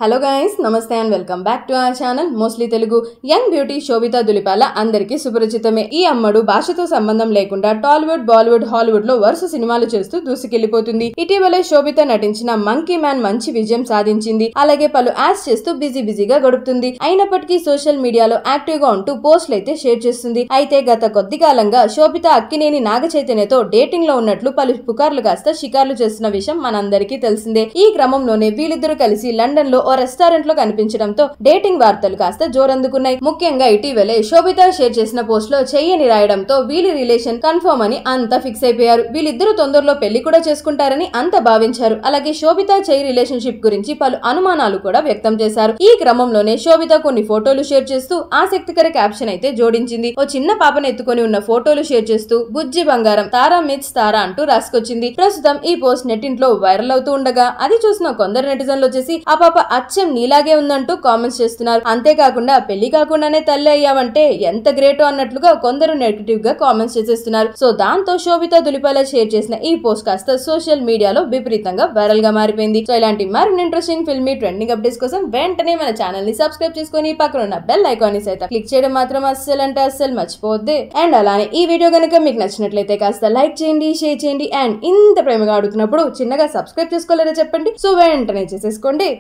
Hello guys, నమస్తే and welcome back to our channel mostly Telugu. Young beauty Sobhita Dhulipala అందరికీ సుపరిచితమే. ఈ అమ్మడు భాషతో సంబంధం లేకుండా టాలీవుడ్, బాలీవుడ్, హాలీవుడ్ లో వరుస సినిమాలు చేస్తూ దూసుకెళ్లిపోతుంది. ఇటీవలే శోభిత నటించిన మంకీ మ్యాన్ మంచి విజయం సాధించింది. అలాగే పలు యాడ్స్ చేస్తూ బిజీగా గడుపుతుంది. అయినప్పటికీ సోషల్ మీడియాలో యాక్టివ్ గా ఉంటూ పోస్టులు అయితే షేర్ చేస్తుంది. అయితే గత కొద్ది కాలంగా శోభిత అక్కినేని నాగ చైతన్యతో డేటింగ్ లో ఉన్నట్లు పలు పుకార్లు కాస్త షికార్లు చేస్తున్న విషయం మనందరికీ తెలిసిందే. ఈ క్రమంలోనే వీళ్ళిద్దరూ కలిసి లండన్ లో ఓ రెస్టారెంట్ లో కనిపించడంతో డేటింగ్ వార్తలు కాస్త జోరందుకున్నాయి. ముఖ్యంగా ఇటీవలే శోభిత షేర్ చేసిన పోస్ట్ లో చెయ్యని రాయడంతో వీళ్ళ రిలేషన్ కన్ఫర్మ్ అని అంతా ఫిక్స్ అయిపోయారు. వీళ్ళిద్దరూ తొందరలో పెళ్లి కూడా చేసుకుంటారని అంతా భావించారు. అలాగే శోభిత చెయ్యి రిలేషన్షిప్ గురించి పలు అనుమానాలు కూడా వ్యక్తం చేశారు. ఈ క్రమంలోనే శోభిత కొన్ని ఫోటోలు షేర్ చేస్తూ ఆసక్తికర క్యాప్షన్ అయితే జోడించింది. ఓ చిన్న పాపను ఎత్తుకొని ఉన్న ఫోటోలు షేర్ చేస్తూ బుజ్జి బంగారం తారా మిట్స్ తారా అంటూ రాసుకొచ్చింది. ప్రస్తుతం ఈ పోస్ట్ నెట్టింట్లో వైరల్ అవుతూ ఉండగా అది చూసిన కొందరు నెటిజన్లు వచ్చేసి ఆ పాప అచ్చం నీలాగే ఉందంటూ కామెంట్స్ చేస్తున్నారు. అంతేకాకుండా పెళ్లి కాకుండానే తల్లి అయ్యావంటే ఎంత గ్రేటో అన్నట్లుగా కొందరు నెగటివ్ గా కామెంట్స్ చేసేస్తున్నారు. సో దాంతో శోభిత దులిపాల షేర్ చేసిన ఈ పోస్ట్ కాస్త సోషల్ మీడియాలో విపరీతంగా వైరల్ గా మారిపోయింది. సో ఇలాంటి మరిన్ని ఇంట్రెస్టింగ్ ఫిల్మీ ట్రెండింగ్ అప్డేట్స్ కోసం వెంటనే మన ఛానల్ ని సబ్స్క్రైబ్ చేసుకుని పక్కన ఉన్న బెల్ ఐకాన్ ని సైతం క్లిక్ చేయడం మాత్రం అస్సలు మర్చిపోవద్దు. అండ్ అలానే ఈ వీడియో కనుక మీకు నచ్చినట్లయితే కాస్త లైక్ చేయండి, షేర్ చేయండి. అండ్ ఇంత ప్రేమగా అడుగుతున్నప్పుడు చిన్నగా సబ్స్క్రైబ్ చేసుకోలేదో చెప్పండి. సో వెంటనే చేసేసుకోండి.